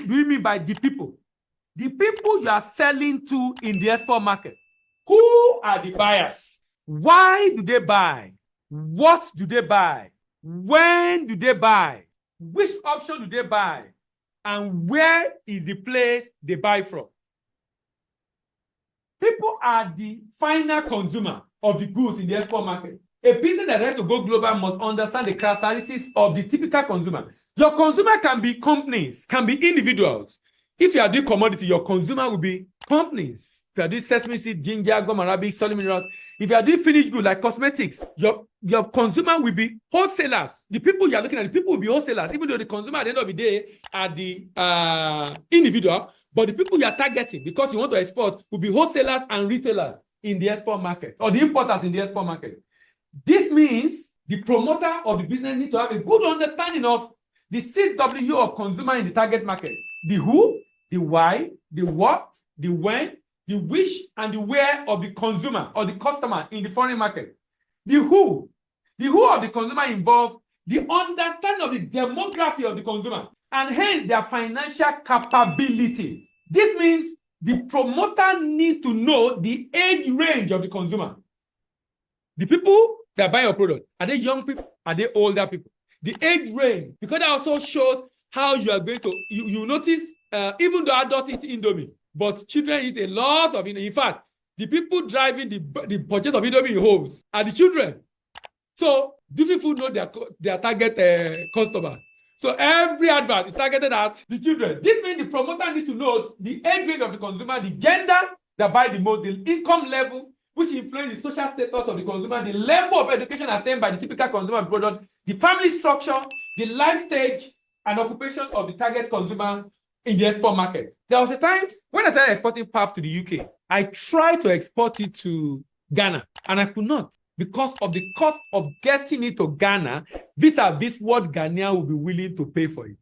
do you mean by the people? The people you are selling to in the export market. Who are the buyers? Why do they buy? What do they buy? When do they buy? Which option do they buy? And where is the place they buy from? People are the final consumer of the goods in the export market. A business that has to go global must understand the characteristics of the typical consumer. Your consumer can be companies, can be individuals. If you are doing commodity, your consumer will be companies. If you are doing sesame seed, ginger, gum arabic, solid minerals. If you are doing finished goods like cosmetics, your consumer will be wholesalers. The people you are looking at, the people will be wholesalers, even though the consumer at the end of the day are the individual, but the people you are targeting, because you want to export, will be wholesalers and retailers in the export market, or the importers in the export market. This means the promoter of the business needs to have a good understanding of the 6W of consumer in the target market. The who, the why, the what, the when, the which, and the where of the consumer or the customer in the foreign market. The who of the consumer involves the understanding of the demography of the consumer and hence their financial capabilities. This means the promoter needs to know the age range of the consumer. The people that buy your product, are they young people? Are they older people? The age range, because that also shows how you are going to, you notice, even though adults eat Indomie, but children eat a lot of Indomie. In fact, the people driving the purchase of Indomie in homes are the children. So these people know their target customer. So every advert is targeted at the children. This means the promoter needs to know the age range of the consumer, the gender that buy the most, the income level, which influences the social status of the consumer, the level of education attained by the typical consumer product, the family structure, the life stage, and occupation of the target consumer in the export market. There was a time when I started exporting pap to the UK, I tried to export it to Ghana, and I could not because of the cost of getting it to Ghana vis-a-vis what Ghanaian will be willing to pay for it.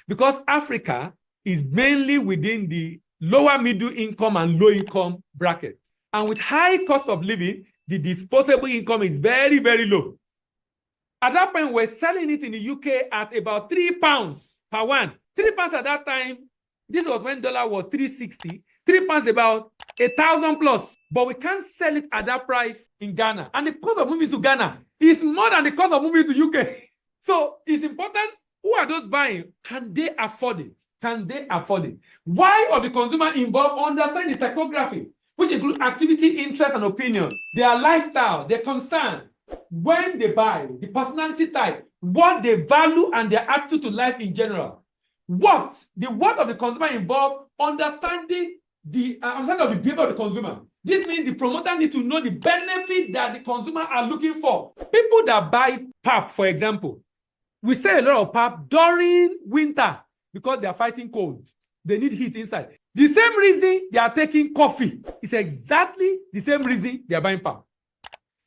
Because Africa is mainly within the lower middle income and low income bracket. And with high cost of living, the disposable income is very, very low. At that point, we're selling it in the UK at about £3 per one. £3 at that time, this was when dollar was 360. £3 about 1,000 plus. But we can't sell it at that price in Ghana. And the cost of moving to Ghana is more than the cost of moving to UK. So it's important, who are those buying? Can they afford it? Can they afford it? Why are the consumer involved? Understand the psychography, which includes activity, interest, and opinion, their lifestyle, their concern, when they buy, the personality type, what they value, and their attitude to life in general. The what of the consumer involved understanding the understanding of the behavior of the consumer. This means the promoter needs to know the benefit that the consumer are looking for. People that buy pap, for example, we sell a lot of pap during winter because they are fighting cold. They need heat inside. The same reason they are taking coffee is exactly the same reason they are buying pap.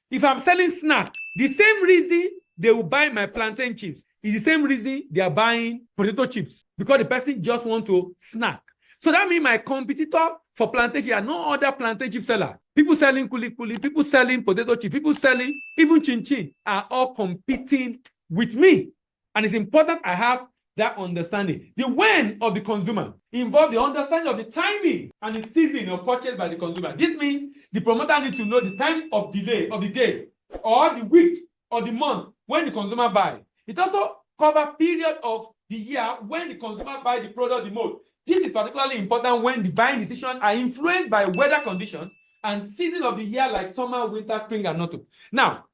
If I'm selling snack, the same reason they will buy my plantain chips is the same reason they are buying potato chips, because the person just want to snack. So that means my competitor for plantain chips are no other plantain chip seller. People selling kuli kuli, people selling potato chips, people selling even chin chin are all competing with me. And it's important I have that understanding. The when of the consumer involves the understanding of the timing and the season of purchase by the consumer. This means the promoter needs to know the time of delay of the day or the week or the month when the consumer buys. It also covers period of the year when the consumer buys the product the most. This is particularly important when the buying decisions are influenced by weather conditions and season of the year like summer, winter, spring, and autumn. Now,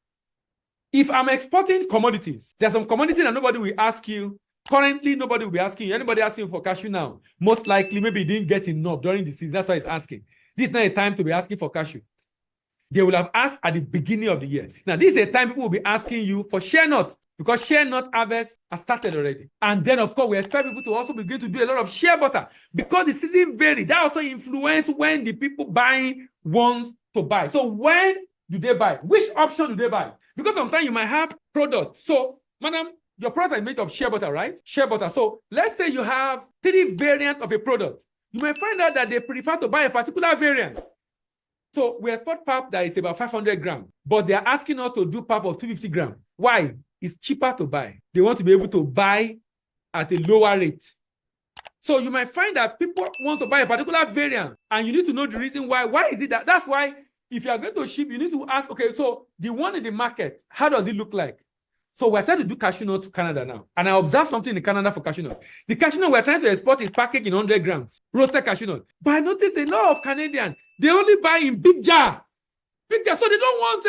if I'm exporting commodities, there's some commodities that nobody will ask you. Currently, nobody will be asking you. Anybody asking for cashew now? Most likely, maybe he didn't get enough during the season. That's why he's asking. This is not a time to be asking for cashew. They will have asked at the beginning of the year. Now, this is a time people will be asking you for shea nut, because shea nut harvest has started already. And then, of course, we expect people to also begin to do a lot of shea butter because the season varies. That also influences when the people buying wants to buy. So when do they buy? Which option do they buy? Because sometimes you might have product. So, madam, your product is made of shea butter, right? Shea butter. So let's say you have 3 variants of a product. You may find out that they prefer to buy a particular variant. So we export pap that is about 500 grams, but they are asking us to do pap of 250 grams. Why? It's cheaper to buy. They want to be able to buy at a lower rate. So you might find that people want to buy a particular variant, and you need to know the reason why. Why is it that? That's why if you are going to ship, you need to ask, okay, so the one in the market, how does it look like? So we're trying to do cashew nut to Canada now. And I observed something in Canada for cashew nut. The cashew nut we're trying to export is packaged in 100 grams, roasted cashew nut. But I noticed a lot of Canadians, they only buy in big jar. Big jar. So they don't want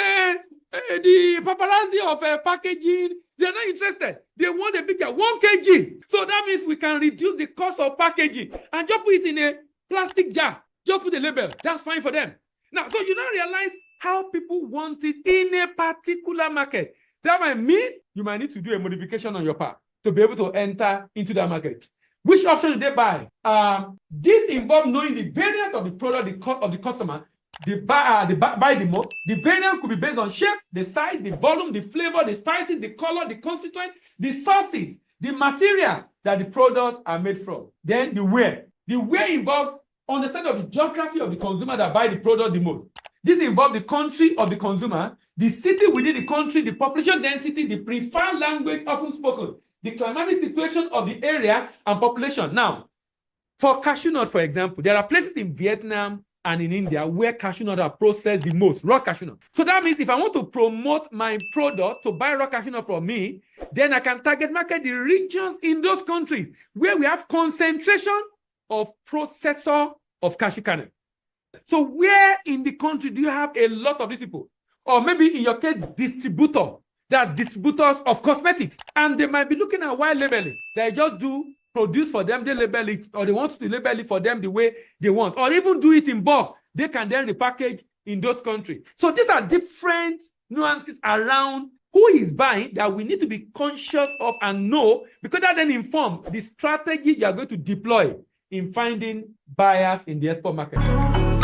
the paparazzi of packaging. They're not interested. They want a big jar, 1 kg. So that means we can reduce the cost of packaging and just put it in a plastic jar. Just put a label. That's fine for them. Now, so you now realize how people want it in a particular market. That might mean you might need to do a modification on your part to be able to enter into that market. Which option do they buy? This involves knowing the variant of the product of the customer. They buy the most. The variant could be based on shape, the size, the volume, the flavor, the spices, the color, the constituent, the sources, the material that the products are made from. Then the where. The where involves understanding of the geography of the consumer that buy the product the most. This involves the country of the consumer, the city within the country, the population density, the preferred language often spoken, the climatic situation of the area and population. Now, for cashew nut, for example, there are places in Vietnam and in India where cashew nuts are processed the most, raw cashew nut. So that means if I want to promote my product to buy raw cashew nut from me, then I can target market the regions in those countries where we have concentration of processor of cashew kernel. So where in the country do you have a lot of these people? Or maybe in your case, distributor. That's distributors of cosmetics. And they might be looking at white labeling. They just do produce for them, they label it, or they want to label it for them the way they want. Or even do it in bulk. They can then repackage in those countries. So these are different nuances around who is buying that we need to be conscious of and know, because that then inform the strategy you are going to deploy in finding buyers in the export market.